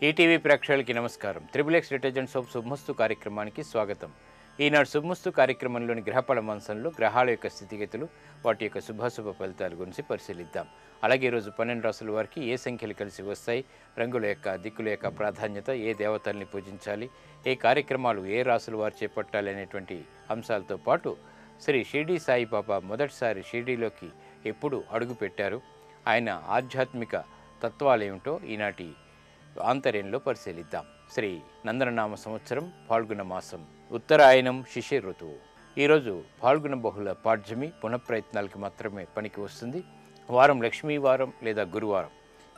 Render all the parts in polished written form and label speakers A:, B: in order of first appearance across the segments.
A: ETV ప్రేక్షకులకి నమస్కారం. Triple detergent soap శుభమస్తు కార్యక్రమానికి స్వాగతం. ఈనాడు శుభమస్తు కార్యక్రమంలోని గ్రహఫల మాంసంలో గ్రహాల యొక్క స్థితిగతులు, వాటి యొక్క శుభాశుభ ఫలితాల గురించి పరిశీలిద్దాం. అలాగే ఈరోజు 12 రాసుల వారికి ఏ సంఖ్యలు కలిసి వస్తాయి, రంగుల యొక్క దిక్కుల యొక్క ప్రాధాన్యత, ఏ దేవతల్ని పూజించాలి, ఏ కార్యక్రమాలు ఏ రాసుల వారు చేపట్టాలి అనేటువంటి అంశాలతో పాటు శ్రీ షిరిడి సాయిబాబా మొదటిసారి షిరిడీలోకి ఎప్పుడు అడుగు పెట్టారు, ఆయన ఆధ్యాత్మిక తత్వాలు ఏమిటో ఈనాటి ఆంతర్యంలో పరిశీలిద్దాం. శ్రీ నందననామ సంవత్సరం ఫాల్గుణ మాసం, ఉత్తరాయణం, శిశిర ఋతువు. ఈరోజు ఫాల్గుణ బహుళ పాడ్యమి, పునఃప్రయత్నాలకి మాత్రమే పనికి వస్తుంది. వారం లక్ష్మీ వారం లేదా గురువారం.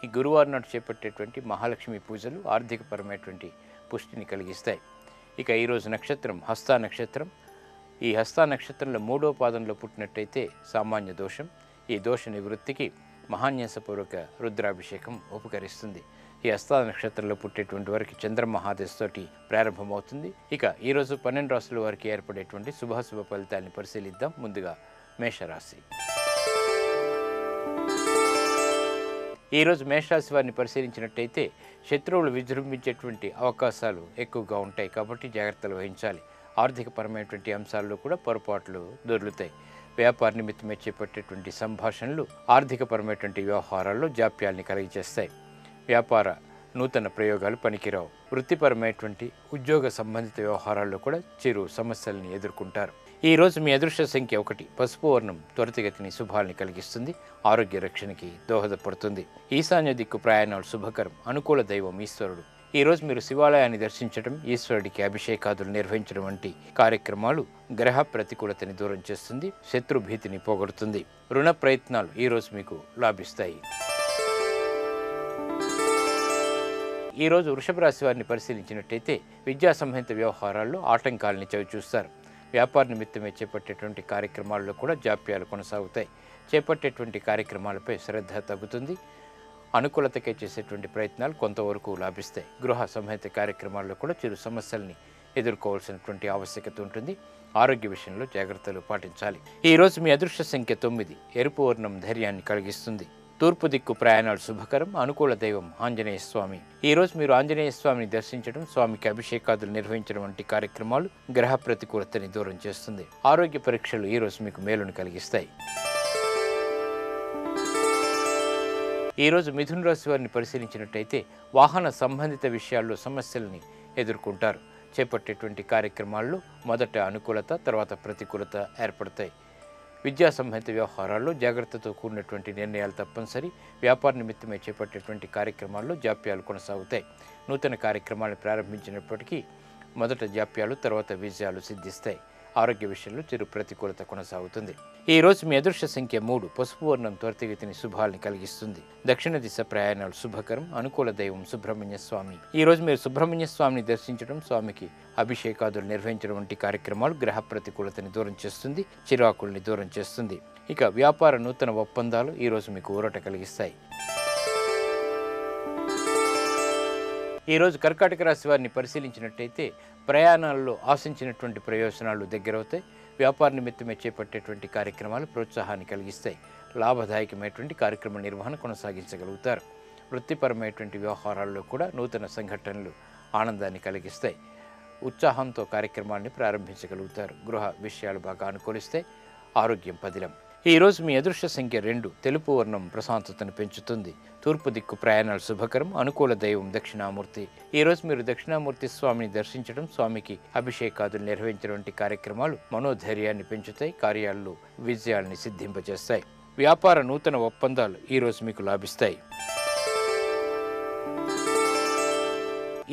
A: ఈ గురువారం నాడు చేపట్టేటువంటి మహాలక్ష్మి పూజలు ఆర్థికపరమైనటువంటి పుష్టిని కలిగిస్తాయి. ఇక ఈరోజు నక్షత్రం హస్తా నక్షత్రం. ఈ హస్తా నక్షత్రంలో 3వ పాదంలో పుట్టినట్టయితే సామాన్య దోషం. ఈ దోష నివృత్తికి మహాన్యాసపూర్వక రుద్రాభిషేకం ఉపకరిస్తుంది. ఈ హస్తా నక్షత్రంలో పుట్టేటువంటి వారికి చంద్రమహాదశతోటి ప్రారంభమవుతుంది. ఇక ఈరోజు 12 రాసుల వారికి ఏర్పడేటువంటి శుభాశుభ ఫలితాన్ని పరిశీలిద్దాం. ముందుగా మేషరాశి. ఈరోజు మేషరాశి వారిని పరిశీలించినట్టయితే శత్రువులు విజృంభించేటువంటి అవకాశాలు ఎక్కువగా ఉంటాయి, కాబట్టి జాగ్రత్తలు వహించాలి. ఆర్థికపరమైనటువంటి అంశాల్లో కూడా పొరపాట్లు దొర్లుతాయి. వ్యాపార నిమిత్తమే చేపట్టేటువంటి సంభాషణలు ఆర్థికపరమైనటువంటి వ్యవహారాల్లో జాప్యాల్ని కలిగజేస్తాయి. వ్యాపార నూతన ప్రయోగాలు పనికిరావు. వృత్తిపరమైనటువంటి ఉద్యోగ సంబంధిత వ్యవహారాల్లో కూడా చిరు సమస్యల్ని ఎదుర్కొంటారు. ఈరోజు మీ అదృష్ట సంఖ్య 1. పసుపు వర్ణం త్వరితగతిని శుభాల్ని కలిగిస్తుంది, ఆరోగ్య రక్షణకి దోహదపడుతుంది. ఈశాన్య దిక్కు ప్రయాణాలు శుభకరం, అనుకూల దైవం ఈశ్వరుడు. ఈరోజు మీరు శివాలయాన్ని దర్శించడం, ఈశ్వరుడికి అభిషేకాదులు నిర్వహించడం వంటి కార్యక్రమాలు గ్రహ ప్రతికూలతని దూరం చేస్తుంది, శత్రు భీతిని పోగొడుతుంది. రుణ ప్రయత్నాలు ఈరోజు మీకు లాభిస్తాయి. ఈరోజు వృషభ రాశి వారిని పరిశీలించినట్టయితే విద్యా సంబంధిత వ్యవహారాల్లో ఆటంకాలని చవిచూస్తారు. వ్యాపార నిమిత్తమే చేపట్టేటువంటి కార్యక్రమాల్లో కూడా జాప్యాలు కొనసాగుతాయి. చేపట్టేటువంటి కార్యక్రమాలపై శ్రద్ధ తగ్గుతుంది. అనుకూలతకే చేసేటువంటి ప్రయత్నాలు కొంతవరకు లాభిస్తాయి. గృహ సంబంధిత కార్యక్రమాల్లో కూడా చిరు సమస్యల్ని ఎదుర్కోవాల్సినటువంటి ఆవశ్యకత ఉంటుంది. ఆరోగ్య విషయంలో జాగ్రత్తలు పాటించాలి. ఈరోజు మీ అదృష్ట సంఖ్య 9. ఎరుపు వర్ణం ధైర్యాన్ని కలిగిస్తుంది. తూర్పు దిక్కు ప్రయాణాలు శుభకరం, అనుకూల దైవం ఆంజనేయ స్వామి. ఈరోజు మీరు ఆంజనేయ స్వామిని దర్శించడం, స్వామికి అభిషేకాదులు నిర్వహించడం వంటి కార్యక్రమాలు గ్రహ ప్రతికూలతని దూరం చేస్తుంది. ఆరోగ్య పరీక్షలు ఈరోజు మీకు మేలును కలిగిస్తాయి. ఈరోజు మిథున రాశి వారిని పరిశీలించినట్టయితే వాహన సంబంధిత విషయాల్లో సమస్యల్ని ఎదుర్కొంటారు. చేపట్టేటువంటి కార్యక్రమాల్లో మొదట అనుకూలత, తర్వాత ప్రతికూలత ఏర్పడతాయి. విద్యా సంబంధిత వ్యవహారాల్లో జాగ్రత్తతో కూడినటువంటి నిర్ణయాలు తప్పనిసరి. వ్యాపార నిమిత్తమే చేపట్టేటువంటి కార్యక్రమాల్లో జాప్యాలు కొనసాగుతాయి. నూతన కార్యక్రమాలను ప్రారంభించినప్పటికీ మొదట జాప్యాలు, తర్వాత విజయాలు సిద్ధిస్తాయి. ఆరోగ్య విషయంలో చిరు ప్రతికూలత కొనసాగుతుంది. ఈ రోజు మీ అదృష్ట సంఖ్య 3. పసుపు వర్ణం త్వరితగతిని శుభాల్ని కలిగిస్తుంది. దక్షిణ దిశ ప్రయాణాలు శుభకరం, అనుకూల దైవం సుబ్రహ్మణ్య స్వామి. ఈ రోజు మీరు సుబ్రహ్మణ్య స్వామిని దర్శించడం, స్వామికి అభిషేకాదులు నిర్వహించడం వంటి కార్యక్రమాలు గ్రహ ప్రతికూలతని దూరం చేస్తుంది, చిరాకుల్ని దూరం చేస్తుంది. ఇక వ్యాపార నూతన ఒప్పందాలు ఈరోజు మీకు ఊరట కలిగిస్తాయి. ఈరోజు కర్కాటక రాశి వారిని పరిశీలించినట్టయితే ప్రయాణాల్లో ఆశించినటువంటి ప్రయోజనాలు దగ్గరవుతాయి. వ్యాపార నిమిత్తమే చేపట్టేటువంటి కార్యక్రమాలు ప్రోత్సాహాన్ని కలిగిస్తాయి. లాభదాయకమైనటువంటి కార్యక్రమ నిర్వహణ కొనసాగించగలుగుతారు. వృత్తిపరమైనటువంటి వ్యవహారాల్లో కూడా నూతన సంఘటనలు ఆనందాన్ని కలిగిస్తాయి. ఉత్సాహంతో కార్యక్రమాన్ని ప్రారంభించగలుగుతారు. గృహ విషయాలు బాగా అనుకూలిస్తాయి. ఆరోగ్యం పదిలం. ఈరోజు మీ అదృష్ట సంఖ్య 2. తెలుపు వర్ణం ప్రశాంతతను పెంచుతుంది. తూర్పు దిక్కు ప్రయాణాలు శుభకరం, అనుకూల దైవం దక్షిణామూర్తి. ఈరోజు మీరు దక్షిణామూర్తి స్వామిని దర్శించడం, స్వామికి అభిషేకాదులు నిర్వహించడం వంటి కార్యక్రమాలు మనోధైర్యాన్ని పెంచుతాయి, కార్యాల్లో విజయాల్ని సిద్ధింపజేస్తాయి. వ్యాపార నూతన ఒప్పందాలు ఈరోజు మీకు లాభిస్తాయి.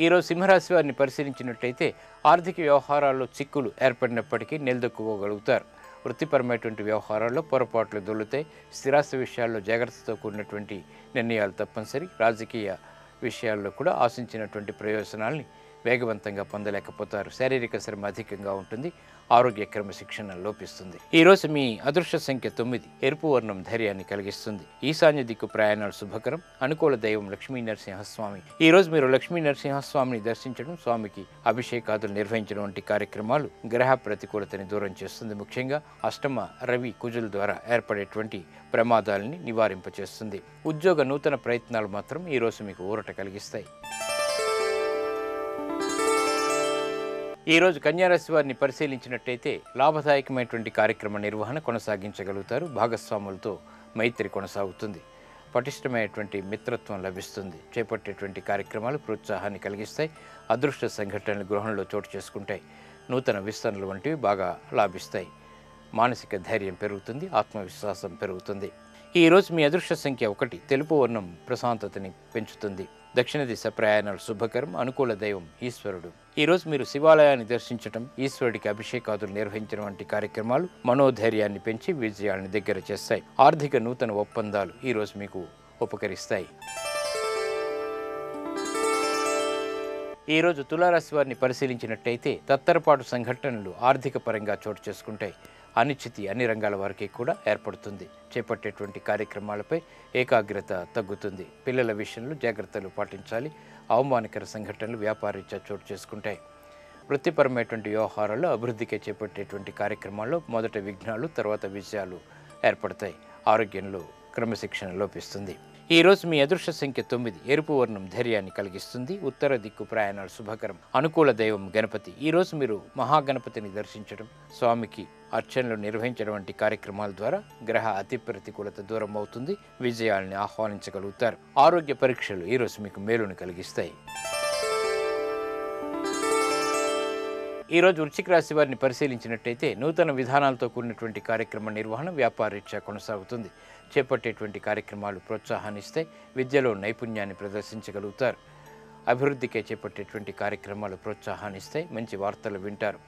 A: ఈరోజు సింహరాశి వారిని పరిశీలించినట్టయితే ఆర్థిక వ్యవహారాల్లో చిక్కులు ఏర్పడినప్పటికీ నిలదొక్కుకోగలుగుతారు. వృత్తిపరమైనటువంటి వ్యవహారాల్లో పొరపాట్లు దొల్లుతాయి. స్థిరాస్తి విషయాల్లో జాగ్రత్తతో కూడినటువంటి నిర్ణయాలు తప్పనిసరి. రాజకీయ విషయాల్లో కూడా ఆశించినటువంటి ప్రయోజనాల్ని వేగవంతంగా పొందలేకపోతారు. శారీరక శ్రమ అధికంగా ఉంటుంది. ఆరోగ్య క్రమశిక్షణ లోపిస్తుంది. ఈరోజు మీ అదృష్ట సంఖ్య 9. ఎరుపు వర్ణం ధైర్యాన్ని కలిగిస్తుంది. ఈశాన్య దిక్కు ప్రయాణాలు శుభకరం, అనుకూల దైవం లక్ష్మీ నరసింహస్వామి. ఈరోజు మీరు లక్ష్మీ నరసింహస్వామిని దర్శించడం, స్వామికి అభిషేకాదులు నిర్వహించడం వంటి కార్యక్రమాలు గ్రహ ప్రతికూలతని దూరం చేస్తుంది. ముఖ్యంగా అష్టమ రవి కుజుల ద్వారా ఏర్పడేటువంటి ప్రమాదాలని నివారింపచేస్తుంది. ఉద్యోగ నూతన ప్రయత్నాలు మాత్రం ఈరోజు మీకు ఊరట కలిగిస్తాయి. ఈరోజు కన్యారాశి వారిని పరిశీలించినట్టయితే లాభదాయకమైనటువంటి కార్యక్రమ నిర్వహణ కొనసాగించగలుగుతారు. భాగస్వాములతో మైత్రి కొనసాగుతుంది. పటిష్టమైనటువంటి మిత్రత్వం లభిస్తుంది. చేపట్టేటువంటి కార్యక్రమాలు ప్రోత్సాహాన్ని కలిగిస్తాయి. అదృష్ట సంఘటనలు గృహంలో చోటు చేసుకుంటాయి. నూతన విస్తరణలు వంటివి బాగా లాభిస్తాయి. మానసిక ధైర్యం పెరుగుతుంది. ఆత్మవిశ్వాసం పెరుగుతుంది. ఈరోజు మీ అదృష్ట సంఖ్య 1. తెలుపు వర్ణం ప్రశాంతతని పెంచుతుంది. దక్షిణ దిశ ప్రయాణాలు శుభకరం. అనుకూల దైవం ఈశ్వరుడు. ఈరోజు మీరు శివాలయాన్ని దర్శించడం, ఈశ్వరుడికి అభిషేకాదులు నిర్వహించడం వంటి కార్యక్రమాలు మనోధైర్యాన్ని పెంచి విజయాలను దగ్గర చేస్తాయి. ఆర్థిక నూతన ఒప్పందాలు ఈరోజు మీకు ఉపకరిస్తాయి. ఈరోజు తులారాశి వారిని పరిశీలించినట్టయితే తత్తరపాటు సంఘటనలు ఆర్థిక పరంగా చోటు చేసుకుంటాయి. అనిశ్చితి అన్ని రంగాల వారికి కూడా ఏర్పడుతుంది. చేపట్టేటువంటి కార్యక్రమాలపై ఏకాగ్రత తగ్గుతుంది. పిల్లల విషయంలో జాగ్రత్తలు పాటించాలి. అవమానకర సంఘటనలు వ్యాపారరీత్యా చోటు చేసుకుంటాయి. వృత్తిపరమైనటువంటి వ్యవహారాల్లో అభివృద్ధికి చేపట్టేటువంటి కార్యక్రమాల్లో మొదట విఘ్నాలు, తర్వాత విజయాలు ఏర్పడతాయి. ఆరోగ్యంలో క్రమశిక్షణ లోపిస్తుంది. ఈరోజు మీ అదృష్ట సంఖ్య 9. ఎరుపు వర్ణం ధైర్యాన్ని కలిగిస్తుంది. ఉత్తర దిక్కు ప్రయాణాలు శుభకరం. అనుకూల దైవం గణపతి. ఈరోజు మీరు మహాగణపతిని దర్శించడం, స్వామికి అర్చనలు నిర్వహించడం వంటి కార్యక్రమాల ద్వారా గ్రహ అతి ప్రతికూలత దూరం అవుతుంది. విజయాల్ని ఆహ్వానించగలుగుతారు. ఆరోగ్య పరీక్షలు ఈరోజు మీకు మేలును కలిగిస్తాయి. ఈరోజు వృశ్చిక రాశి వారిని పరిశీలించినట్టయితే నూతన విధానాలతో కూడినటువంటి కార్యక్రమ నిర్వహణ వ్యాపారరీత్యా కొనసాగుతుంది. చేపట్టేటువంటి కార్యక్రమాలు ప్రోత్సాహాన్నిస్తాయి. విద్యలో నైపుణ్యాన్ని ప్రదర్శించగలుగుతారు. అభివృద్ధికే చేపట్టేటువంటి కార్యక్రమాలు ప్రోత్సాహాన్నిస్తాయి. మంచి వార్తలు వింటారు.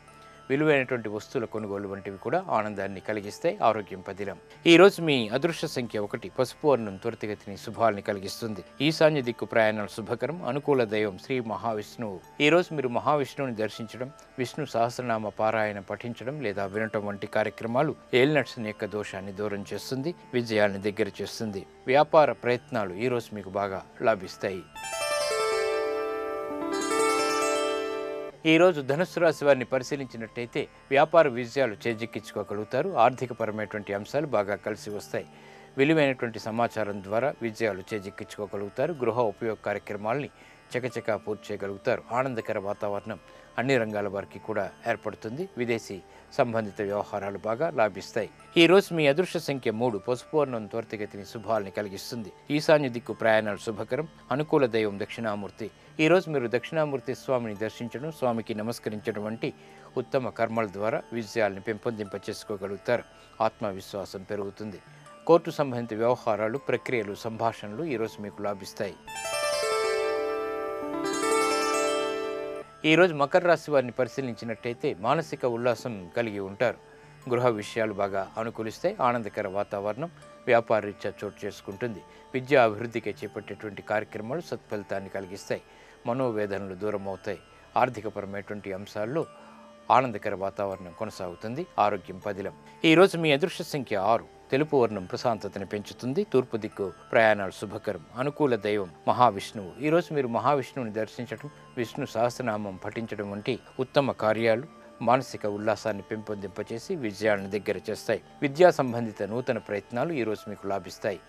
A: విలువైనటువంటి వస్తువుల కొనుగోలు వంటివి కూడా ఆనందాన్ని కలిగిస్తాయి. ఆరోగ్యం పదిలం. ఈరోజు మీ అదృష్ట సంఖ్య 1. పసుపు వర్ణం త్వరితగతిని శుభాల్ని కలిగిస్తుంది. ఈశాన్య దిక్కు ప్రయాణాలు శుభకరం. అనుకూల దైవం శ్రీ మహావిష్ణువు. ఈరోజు మీరు మహావిష్ణువుని దర్శించడం, విష్ణు సహస్రనామ పారాయణ పఠించడం లేదా వినటం వంటి కార్యక్రమాలు ఏలినట్స్ యొక్క దోషాన్ని దూరం చేస్తుంది. విజయాన్ని దగ్గర చేస్తుంది. వ్యాపార ప్రయత్నాలు ఈరోజు మీకు బాగా లాభిస్తాయి. ఈరోజు ధనుస్సు రాశి వారిని పరిశీలించినట్టయితే వ్యాపార విజయాలు చేజిక్కించుకోగలుగుతారు. ఆర్థికపరమైనటువంటి అంశాలు బాగా కలిసి వస్తాయి. విలువైనటువంటి సమాచారం ద్వారా విజయాలు చేజిక్కించుకోగలుగుతారు. గృహ ఉపయోగ కార్యక్రమాల్ని చకచకా పూర్తి చేయగలుగుతారు. ఆనందకర వాతావరణం అన్ని రంగాల వారికి కూడా ఏర్పడుతుంది. విదేశీ సంబంధిత వ్యవహారాలు బాగా లాభిస్తాయి. ఈరోజు మీ అదృష్ట సంఖ్య 3. పసుపు వర్ణం త్వరితగతిని శుభాల్ని కలిగిస్తుంది. ఈశాన్య దిక్కు ప్రయాణాలు శుభకరం. అనుకూల దైవం దక్షిణామూర్తి. ఈరోజు మీరు దక్షిణామూర్తి స్వామిని దర్శించడం, స్వామికి నమస్కరించడం వంటి ఉత్తమ కర్మల ద్వారా విజయాల్ని పెంపొందింప చేసుకోగలుగుతారు. ఆత్మవిశ్వాసం పెరుగుతుంది. కోర్టు సంబంధిత వ్యవహారాలు, ప్రక్రియలు, సంభాషణలు ఈరోజు మీకు లాభిస్తాయి. ఈరోజు మకర రాశి వారిని పరిశీలించినట్టయితే మానసిక ఉల్లాసం కలిగి ఉంటారు. గృహ విషయాలు బాగా అనుకూలిస్తాయి. ఆనందకర వాతావరణం వ్యాపారరీత్యా చోటు చేసుకుంటుంది. విద్యా అభివృద్ధికి చేపట్టేటువంటి కార్యక్రమాలు సత్ఫలితాన్ని కలిగిస్తాయి. మనోవేదనలు దూరం అవుతాయి. ఆర్థికపరమైనటువంటి అంశాల్లో ఆనందకర వాతావరణం కొనసాగుతుంది. ఆరోగ్యం పదిలం. ఈరోజు మీ అదృష్ట సంఖ్య 6. తెలుపు వర్ణం ప్రశాంతతని పెంచుతుంది. తూర్పు దిక్కు ప్రయాణాలు శుభకరం. అనుకూల దైవం మహావిష్ణువు. ఈరోజు మీరు మహావిష్ణువుని దర్శించడం, విష్ణు సహస్రనామం పఠించడం వంటి ఉత్తమ కార్యాలు మానసిక ఉల్లాసాన్ని పెంపొందింపచేసి విజయాలను దగ్గర చేస్తాయి. విద్యా సంబంధిత నూతన ప్రయత్నాలు ఈరోజు మీకు లాభిస్తాయి.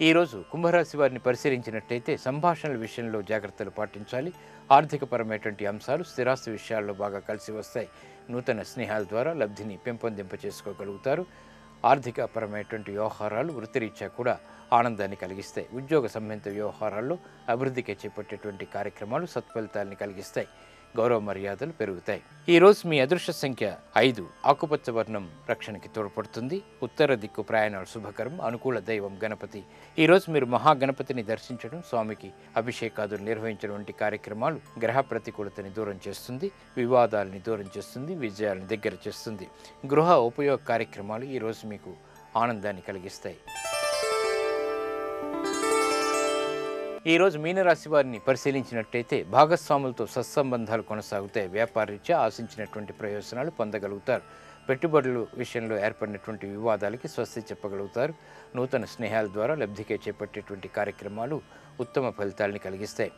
A: ఈరోజు కుంభరాశి వారిని పరిశీలించినట్టయితే సంభాషణల విషయంలో జాగ్రత్తలు పాటించాలి. ఆర్థికపరమైనటువంటి అంశాలు స్థిరాస్తి విషయాల్లో బాగా కలిసి వస్తాయి. నూతన స్నేహాల ద్వారా లబ్ధిని పెంపొందింప చేసుకోగలుగుతారు. ఆర్థికపరమైనటువంటి వ్యవహారాలు వృత్తిరీత్యా కూడా ఆనందాన్ని కలిగిస్తాయి. ఉద్యోగ సంబంధిత వ్యవహారాల్లో అభివృద్ధికి చేపట్టేటువంటి కార్యక్రమాలు సత్ఫలితాన్ని కలిగిస్తాయి. గౌరవ మర్యాదలు పెరుగుతాయి. ఈరోజు మీ అదృష్ట సంఖ్య 5. ఆకుపచ్చ వర్ణం రక్షణకి తోడ్పడుతుంది. ఉత్తర దిక్కు ప్రయాణాలు శుభకరం. అనుకూల దైవం గణపతి. ఈరోజు మీరు మహాగణపతిని దర్శించడం, స్వామికి అభిషేకాదులు నిర్వహించడం వంటి కార్యక్రమాలు గ్రహ ప్రతికూలతని దూరం చేస్తుంది. వివాదాలని దూరం చేస్తుంది. విజయాలను దగ్గర చేస్తుంది. గృహ ఉపయోగ కార్యక్రమాలు ఈరోజు మీకు ఆనందాన్ని కలిగిస్తాయి. ఈరోజు మీనరాశి వారిని పరిశీలించినట్టయితే భాగస్వాములతో సత్సంబంధాలు కొనసాగుతాయి. వ్యాపారరీత్యా ఆశించినటువంటి ప్రయోజనాలు పొందగలుగుతారు. పెట్టుబడుల విషయంలో ఏర్పడినటువంటి వివాదాలకి స్వస్తి చెప్పగలుగుతారు. నూతన స్నేహాల ద్వారా లబ్ధికే చేపట్టేటువంటి కార్యక్రమాలు ఉత్తమ ఫలితాలని కలిగిస్తాయి.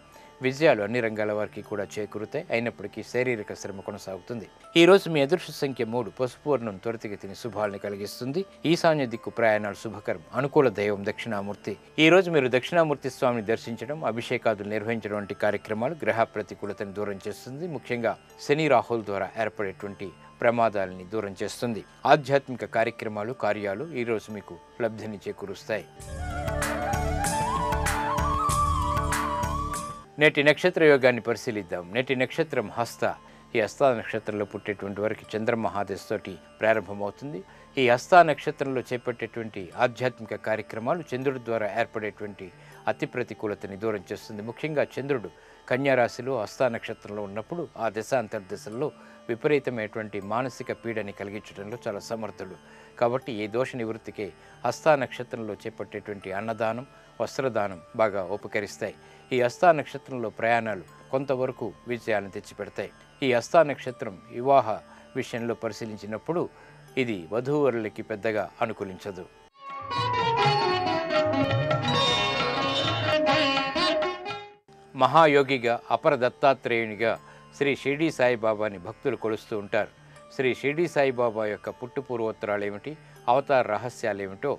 A: విజయాలు అన్ని రంగాల వారికి కూడా చేకూరుతాయి. అయినప్పటికీ శారీరక శ్రమ కొనసాగుతుంది. ఈ రోజు మీ అదృష్ట సంఖ్య 3. పసుపు వర్ణం త్వరితగతిని శుభాలను కలిగిస్తుంది. ఈశాన్య దిక్కు ప్రయాణాలు శుభకరం. అనుకూల దైవం దక్షిణామూర్తి. ఈ రోజు మీరు దక్షిణామూర్తి స్వామిని దర్శించడం, అభిషేకాదులు నిర్వహించడం వంటి కార్యక్రమాలు గ్రహ ప్రతికూలతను దూరం చేస్తుంది. ముఖ్యంగా శని రాహుల ద్వారా ఏర్పడేటువంటి ప్రమాదాలని దూరం చేస్తుంది. ఆధ్యాత్మిక కార్యక్రమాలు, కార్యాలు ఈరోజు మీకు లబ్ధిని చేకూరుస్తాయి. నేటి నక్షత్ర యోగాన్ని పరిశీలిద్దాం. నేటి నక్షత్రం హస్త. ఈ హస్త నక్షత్రంలో పుట్టేటువంటి వారికి చంద్రమహాదశతోటి ప్రారంభమవుతుంది. ఈ హస్త నక్షత్రంలో చేపట్టేటువంటి ఆధ్యాత్మిక కార్యక్రమాలు చంద్రుడి ద్వారా ఏర్పడేటువంటి అతి ప్రతికూలతని దూరం చేస్తుంది. ముఖ్యంగా చంద్రుడు కన్యారాశిలో హస్త నక్షత్రంలో ఉన్నప్పుడు ఆ దశ అంతర్దశల్లో విపరీతమైనటువంటి మానసిక పీడని కలిగించడంలో చాలా సమర్థుడు. కాబట్టి ఈ దోష నివృత్తికి హస్త నక్షత్రంలో చేపట్టేటువంటి అన్నదానం, వస్త్రదానం బాగా ఉపకరిస్తాయి. ఈ హస్త నక్షత్రంలో ప్రయాణాలు కొంతవరకు విజయాలను తెచ్చిపెడతాయి. ఈ హస్త నక్షత్రం వివాహ విషయంలో పరిశీలించినప్పుడు ఇది వధూవరులకి పెద్దగా అనుకూలించదు. మహాయోగిగా అపర దత్తాత్రేయునిగా శ్రీ షిరిడి సాయిబాబాని భక్తులు కొలుస్తూ ఉంటారు. శ్రీ షిరిడి సాయిబాబా యొక్క పుట్టు పూర్వోత్తరాలు ఏమిటి, అవతార రహస్యాలేమిటో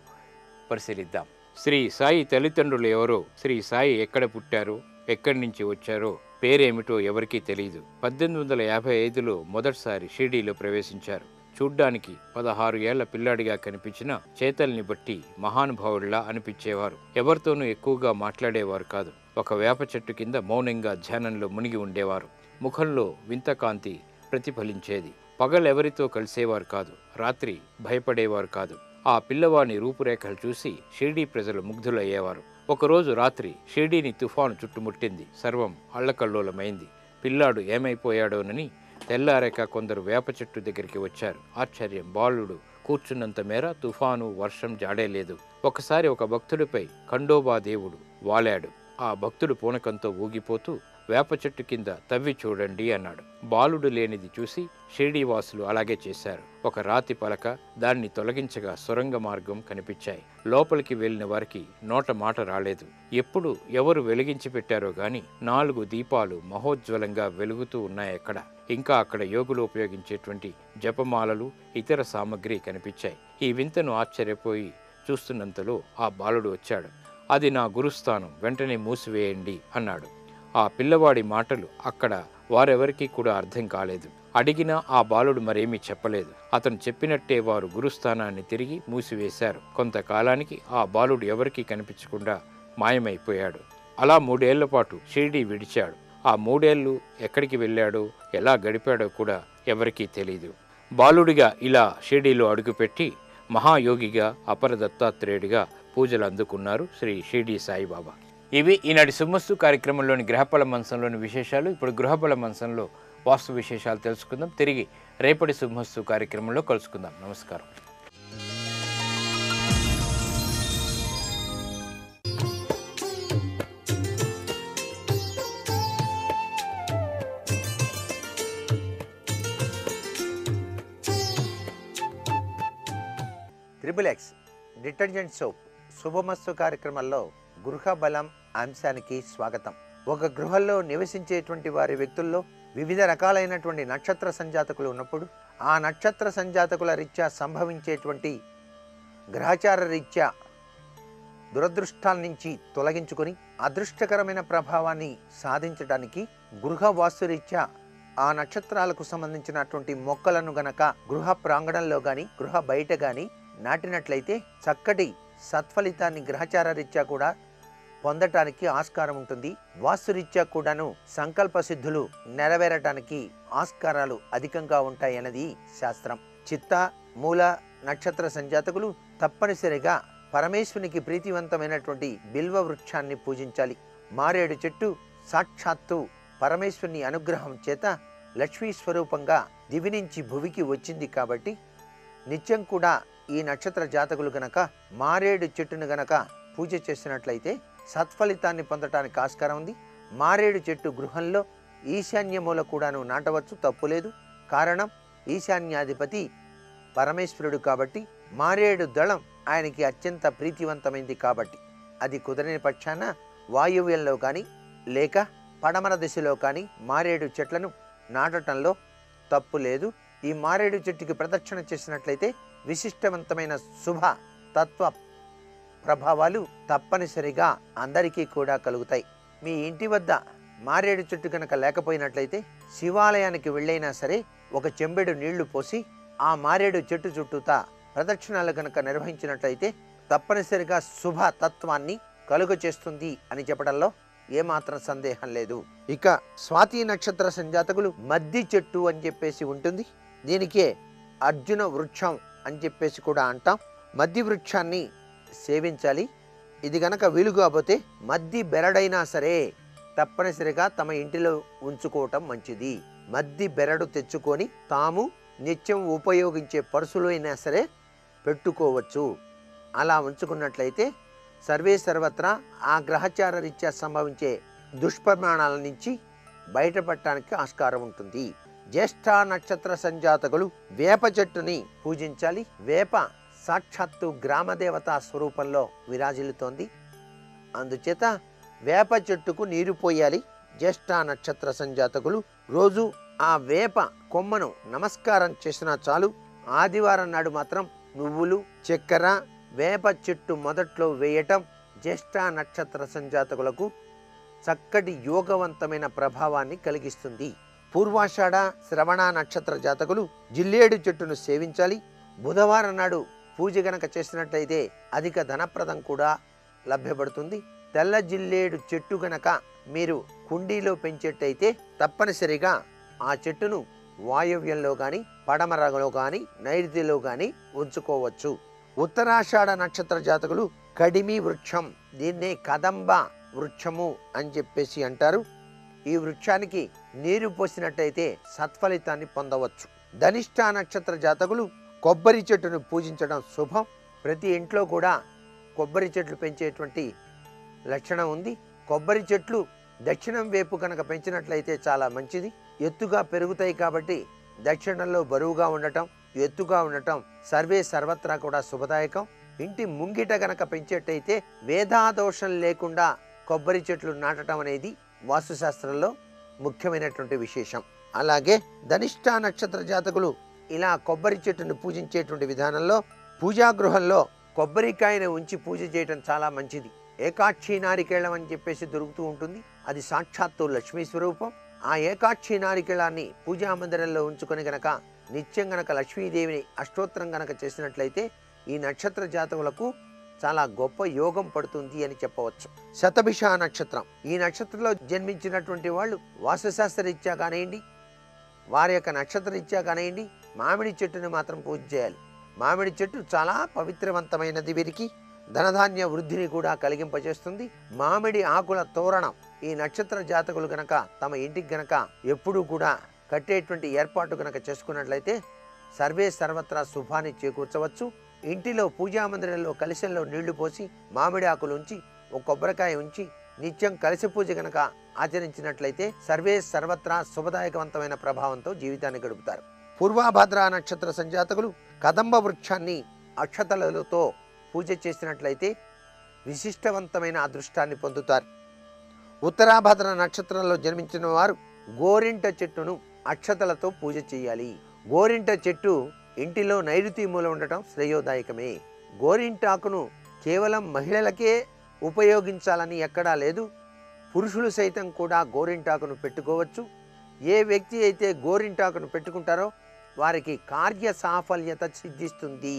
A: పరిశీలిద్దాం. శ్రీ సాయి తల్లిదండ్రులు ఎవరో, శ్రీ సాయి ఎక్కడ పుట్టారో, ఎక్కడి నుంచి వచ్చారో, పేరేమిటో ఎవరికీ తెలియదు. 1855లో మొదటిసారి షిరిడీలో ప్రవేశించారు. చూడ్డానికి 16 ఏళ్ల పిల్లాడిగా కనిపించిన చేతల్ని బట్టి మహానుభావుడిలా అనిపించేవారు. ఎవరితోనూ ఎక్కువగా మాట్లాడేవారు కాదు. ఒక వేప చెట్టు కింద మౌనంగా ధ్యానంలో మునిగి ఉండేవారు. ముఖంలో వింత కాంతి ప్రతిఫలించేది. పగలెవరితో కలిసేవారు కాదు, రాత్రి భయపడేవారు కాదు. ఆ పిల్లవాని రూపురేఖలు చూసి షిరిడీ ప్రజలు ముగ్ధులయ్యేవారు. ఒకరోజు రాత్రి షిరిడీని తుఫాను చుట్టుముట్టింది. సర్వం అల్లకల్లోలమైంది. పిల్లాడు ఏమైపోయాడోనని తెల్లారేక కొందరు వేప చెట్టు దగ్గరికి వచ్చారు. ఆశ్చర్యం, బాలుడు కూర్చున్నంత మేర తుఫాను, వర్షం జాడేలేదు. ఒకసారి ఒక భక్తుడిపై ఖండోబా దేవుడు వాలాడు. ఆ భక్తుడు పూనకంతో ఊగిపోతూ వేప చెట్టు కింద తవ్వి చూడండి అన్నాడు. బాలుడు లేనిది చూసి షిరిడీవాసులు అలాగే చేశారు. ఒక రాతి పలక, దాన్ని తొలగించగా సొరంగ మార్గం కనిపించాయి. లోపలికి వెళ్ళిన వారికి నోట మాట రాలేదు. ఎప్పుడు ఎవరు వెలిగించి పెట్టారో గాని 4 దీపాలు మహోజ్వలంగా వెలుగుతూ ఉన్నాయక్కడ. ఇంకా అక్కడ యోగులు ఉపయోగించేటువంటి జపమాలలు, ఇతర సామగ్రి కనిపించాయి. ఈ వింతను ఆశ్చర్యపోయి చూస్తున్నంతలో ఆ బాలుడు వచ్చాడు. అది నా గురుస్థానం, వెంటనే మూసివేయండి అన్నాడు. ఆ పిల్లవాడి మాటలు అక్కడ వారెవరికీ కూడా అర్థం కాలేదు. అడిగినా ఆ బాలుడు మరేమీ చెప్పలేదు. అతను చెప్పినట్టే వారు గురుస్థానాన్ని తిరిగి మూసివేశారు. కొంతకాలానికి ఆ బాలుడు ఎవరికీ కనిపించకుండా మాయమైపోయాడు. అలా 3 ఏళ్ల పాటు షిరిడీ విడిచాడు. ఆ 3 ఏళ్ళు ఎక్కడికి వెళ్ళాడో, ఎలా గడిపాడో కూడా ఎవరికీ తెలియదు. బాలుడిగా ఇలా షిరిడీలో అడుగుపెట్టి మహాయోగిగా అపర దత్తాత్రేయుడిగా పూజలు అందుకున్నారు శ్రీ షిరిడి సాయిబాబా. ఇవి ఈనాటి శుభమస్తు కార్యక్రమంలోని గ్రహఫల మంచంలోని విశేషాలు. ఇప్పుడు గృహఫల మంచంలో వాస్తు విశేషాలు తెలుసుకుందాం. తిరిగి రేపటి శుభమస్తు కార్యక్రమంలో కలుసుకుందాం. నమస్కారం.
B: ట్రిపుల్ ఎక్స్ డిటర్జెంట్ సోప్ శుభమస్తు కార్యక్రమంలో గృహ బలం అంశానికి స్వాగతం. ఒక గృహంలో నివసించేటువంటి వారి వ్యక్తుల్లో వివిధ రకాలైనటువంటి నక్షత్ర సంజాతకులు ఉన్నప్పుడు ఆ నక్షత్ర సంజాతకుల రీత్యా సంభవించేటువంటి గ్రహచార రీత్యా దురదృష్టాల నుంచి తొలగించుకొని అదృష్టకరమైన ప్రభావాన్ని సాధించడానికి గృహ వాస్తురీత్యా ఆ నక్షత్రాలకు సంబంధించినటువంటి మొక్కలను గనక గృహ ప్రాంగణంలో కానీ గృహ బయట కానీ నాటినట్లయితే చక్కటి సత్ఫలితాన్ని గ్రహచార రీత్యా కూడా పొందటానికి ఆస్కారం ఉంటుంది. వాస్తురీత్యా కూడాను సంకల్ప సిద్ధులు నెరవేరటానికి ఆస్కారాలు అధికంగా ఉంటాయన్నది శాస్త్రం. చిత్త, మూల నక్షత్ర సంజాతకులు తప్పనిసరిగా పరమేశ్వరునికి ప్రీతివంతమైనటువంటి బిల్వ వృక్షాన్ని పూజించాలి. మారేడు చెట్టు సాక్షాత్తు పరమేశ్వరుని అనుగ్రహం చేత లక్ష్మీ స్వరూపంగా దివి నుంచి భువికి వచ్చింది కాబట్టి నిత్యం కూడా ఈ నక్షత్ర జాతకులు గనక మారేడు చెట్టును గనక పూజ చేసినట్లయితే సత్ఫలితాన్ని పొందటానికి ఆస్కారం ఉంది. మారేడు చెట్టు గృహంలో ఈశాన్య మూల కూడాను నాటవచ్చు, తప్పులేదు. కారణం ఈశాన్యాధిపతి పరమేశ్వరుడు కాబట్టి మారేడు దళం ఆయనకి అత్యంత ప్రీతివంతమైంది కాబట్టి అది కుదరని పక్షాన వాయువ్యంలో కానీ లేక పడమర దిశలో కానీ మారేడు చెట్లను నాటటంలో తప్పు లేదు. ఈ మారేడు చెట్టుకి ప్రదక్షిణ చేసినట్లయితే విశిష్టవంతమైన శుభ తత్వ ప్రభావాలు తప్పనిసరిగా అందరికీ కూడా కలుగుతాయి. మీ ఇంటి వద్ద మారేడు చెట్టు కనుక లేకపోయినట్లయితే శివాలయానికి వెళ్ళైనా సరే ఒక చెంబెడు నీళ్లు పోసి ఆ మారేడు చెట్టు చుట్టూతా ప్రదక్షిణాలు కనుక నిర్వహించినట్లయితే తప్పనిసరిగా శుభ తత్వాన్ని కలుగ చేస్తుంది అని చెప్పడంలో ఏమాత్రం సందేహం లేదు. ఇక స్వాతి నక్షత్ర సంజాతకులు మద్ది చెట్టు అని చెప్పేసి ఉంటుంది. దీనికే అర్జున వృక్షం అని చెప్పేసి కూడా అంటాం. మద్ది వృక్షాన్ని సేవించాలి. ఇది గనక వీలు కాకపోతే మద్ది బెరడైనా సరే తప్పనిసరిగా తమ ఇంటిలో ఉంచుకోవటం మంచిది. మద్ది బెరడు తెచ్చుకొని తాము నిత్యం ఉపయోగించే పర్సులు అయినా సరే పెట్టుకోవచ్చు. అలా ఉంచుకున్నట్లయితే సర్వే సర్వత్రా ఆ గ్రహచార రీత్యా సంభవించే దుష్పరిమాణాల నుంచి బయటపడటానికి ఆస్కారం ఉంటుంది. జ్యేష్ఠ నక్షత్ర సంజాతకులు వేప చెట్టుని పూజించాలి. వేప సాక్షాత్తు గ్రామదేవతా స్వరూపంలో విరాజిల్లుతోంది. అందుచేత వేప చెట్టుకు నీరు పోయాలి. జ్యేష్ఠ నక్షత్ర సంజాతకులు రోజు ఆ వేప కొమ్మను నమస్కారం చేసినా చాలు. ఆదివారం నాడు మాత్రం నువ్వులు, చక్కెర వేప చెట్టు మొదట్లో వేయటం జ్యేష్ఠ నక్షత్ర సంజాతకులకు చక్కటి యోగవంతమైన ప్రభావాన్ని కలిగిస్తుంది. పూర్వాషాఢ శ్రవణ నక్షత్ర జాతకులు జిల్లేడు చెట్టును సేవించాలి. బుధవారం నాడు పూజ గనక చేసినట్లయితే అధిక ధనప్రదం కూడా లభ్యపడుతుంది. తెల్ల జిల్లేడు చెట్టు గనక మీరు కుండీలో పెంచేటైతే తప్పనిసరిగా ఆ చెట్టును వాయవ్యంలో కానీ పడమరలో కానీ నైరుతిలో కానీ ఉంచుకోవచ్చు. ఉత్తరాషాఢ నక్షత్ర జాతకులు కడిమి వృక్షం, దీన్నే కదంబ వృక్షము అని చెప్పేసి అంటారు. ఈ వృక్షానికి నీరు పోసినట్టయితే సత్ఫలితాన్ని పొందవచ్చు. ధనిష్ఠ నక్షత్ర జాతకులు కొబ్బరి చెట్టును పూజించడం శుభం. ప్రతి ఇంట్లో కూడా కొబ్బరి చెట్లు పెంచేటువంటి లక్షణం ఉంది. కొబ్బరి చెట్లు దక్షిణం వైపు కనుక పెంచినట్లయితే చాలా మంచిది. ఎత్తుగా పెరుగుతాయి కాబట్టి దక్షిణంలో బరువుగా ఉండటం, ఎత్తుగా ఉండటం సర్వే సర్వత్రా కూడా శుభదాయకం. ఇంటి ముంగిట గనక పెంచేటైతే వేదాదోషం లేకుండా కొబ్బరి చెట్లు నాటడం అనేది వాస్తుశాస్త్రంలో ముఖ్యమైనటువంటి విశేషం. అలాగే ధనిష్ఠ నక్షత్ర జాతకులు ఇలా కొబ్బరి చెట్టును పూజించేటువంటి విధానంలో పూజాగృహంలో కొబ్బరికాయను ఉంచి పూజ చేయటం చాలా మంచిది. ఏకాక్షి నారికేళం అని చెప్పేసి దొరుకుతూ ఉంటుంది. అది సాక్షాత్తు లక్ష్మీ స్వరూపం. ఆ ఏకాక్షి నారికేళాన్ని పూజా మందిరంలో ఉంచుకొని గనక నిత్యం గనక లక్ష్మీదేవిని అష్టోత్తరం గనక చేసినట్లయితే ఈ నక్షత్ర జాతకులకు చాలా గొప్ప యోగం పడుతుంది అని చెప్పవచ్చు. శతభిష నక్షత్రం, ఈ నక్షత్రంలో జన్మించినటువంటి వాళ్ళు వాస్తుశాస్త్ర రీత్యా కానివ్వండి, వారి యొక్క నక్షత్ర రీత్యా కానివ్వండి, మామిడి చెట్టును మాత్రం పూజ చేయాలి. మామిడి చెట్టు చాలా పవిత్రవంతమైనది. వీరికి ధనధాన్య వృద్ధిని కూడా కలిగింపజేస్తుంది. మామిడి ఆకుల తోరణం ఈ నక్షత్ర జాతకులు గనక తమ ఇంటికి గనక ఎప్పుడూ కూడా కట్టేటువంటి ఏర్పాటు గనక చేసుకున్నట్లయితే సర్వే సర్వత్రా శుభాన్ని చేకూర్చవచ్చు. ఇంటిలో పూజా మందిరంలో కలశంలో నీళ్లు పోసి మామిడి ఆకులు ఉంచి ఒక కొబ్బరికాయ ఉంచి నిత్యం కలశ పూజ గనక ఆచరించినట్లయితే సర్వే సర్వత్రా శుభదాయకవంతమైన ప్రభావంతో జీవితాన్ని గడుపుతారు. పూర్వాభాద్ర నక్షత్ర సంజాతకులు కదంబ వృక్షాన్ని అక్షతలతో పూజ చేసినట్లయితే విశిష్టవంతమైన అదృష్టాన్ని పొందుతారు. ఉత్తరాభాద్ర నక్షత్రంలో జన్మించిన వారు గోరింట చెట్టును అక్షతలతో పూజ చేయాలి. గోరింట చెట్టు ఇంటిలో నైరుతి మూల ఉండటం శ్రేయోదాయకమే. గోరింటాకును కేవలం మహిళలకే ఉపయోగించాలని ఎక్కడా లేదు. పురుషులు సైతం కూడా గోరింటాకును పెట్టుకోవచ్చు. ఏ వ్యక్తి అయితే గోరింటాకును పెట్టుకుంటారో వారికి కార్య సాఫల్యత సిద్ధిస్తుంది.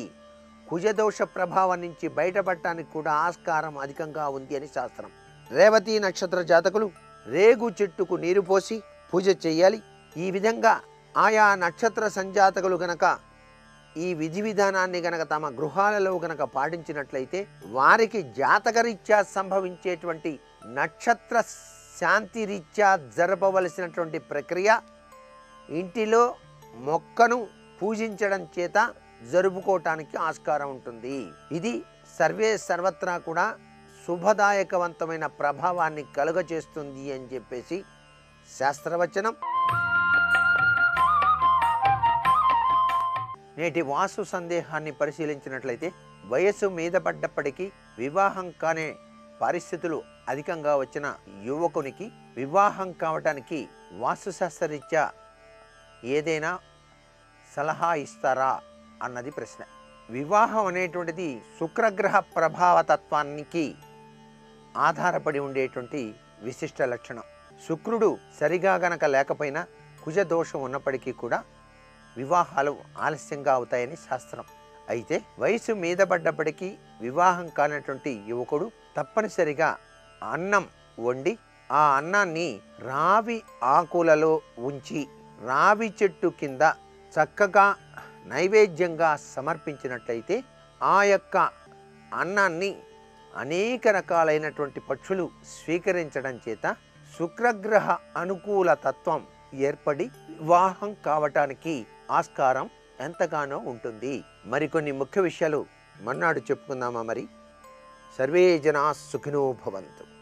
B: కుజదోష ప్రభావం నుంచి బయటపడటానికి కూడా ఆస్కారం అధికంగా ఉంది అని శాస్త్రం. రేవతి నక్షత్ర జాతకులు రేగు చెట్టుకు నీరు పోసి పూజ చేయాలి. ఈ విధంగా ఆయా నక్షత్ర సంజాతకులు గనక ఈ విధి విధానాన్ని గనక తమ గృహాలలో గనక పాటించినట్లయితే వారికి జాతకరీత్యా సంభవించేటువంటి నక్షత్ర శాంతి రీత్యా జరపవలసినటువంటి ప్రక్రియ ఇంటిలో మొక్కను పూజించడం చేత జరుపుకోవటానికి ఆస్కారం ఉంటుంది. ఇది సర్వే సర్వత్రా కూడా శుభదాయకవంతమైన ప్రభావాన్ని కలుగజేస్తుంది అని చెప్పేసి శాస్త్రవచనం. నేటి వాసు సందేహాన్ని పరిశీలించినట్లయితే వయస్సు మీద పడ్డప్పటికీ వివాహం కానే పరిస్థితులు అధికంగా వచ్చిన యువకునికి వివాహం కావటానికి వాస్తుశాస్త్రరీత్యా ఏదైనా సలహా ఇస్తారా అన్నది ప్రశ్న. వివాహం అనేటువంటిది శుక్రగ్రహ ప్రభావతత్వానికి ఆధారపడి ఉండేటువంటి విశిష్ట లక్షణం. శుక్రుడు సరిగా గనక లేకపోయినా, కుజదోషం ఉన్నప్పటికీ కూడా వివాహాలు ఆలస్యంగా అవుతాయని శాస్త్రం. అయితే వయసు మీద పడ్డప్పటికీ వివాహం కానటువంటి యువకుడు తప్పనిసరిగా అన్నం వండి ఆ అన్నాన్ని రావి ఆకులలో ఉంచి రావి చెట్టు కింద చక్కగా నైవేద్యంగా సమర్పించినట్లయితే ఆ యొక్క అన్నాన్ని అనేక రకాలైనటువంటి పక్షులు స్వీకరించడం చేత శుక్రగ్రహ అనుకూల తత్వం ఏర్పడి వివాహం కావటానికి ఆస్కారం ఎంతగానో ఉంటుంది. మరికొన్ని ముఖ్య విషయాలు మర్నాడు చెప్పుకుందామా? మరి సర్వే జనా సుఖినో భవంతు.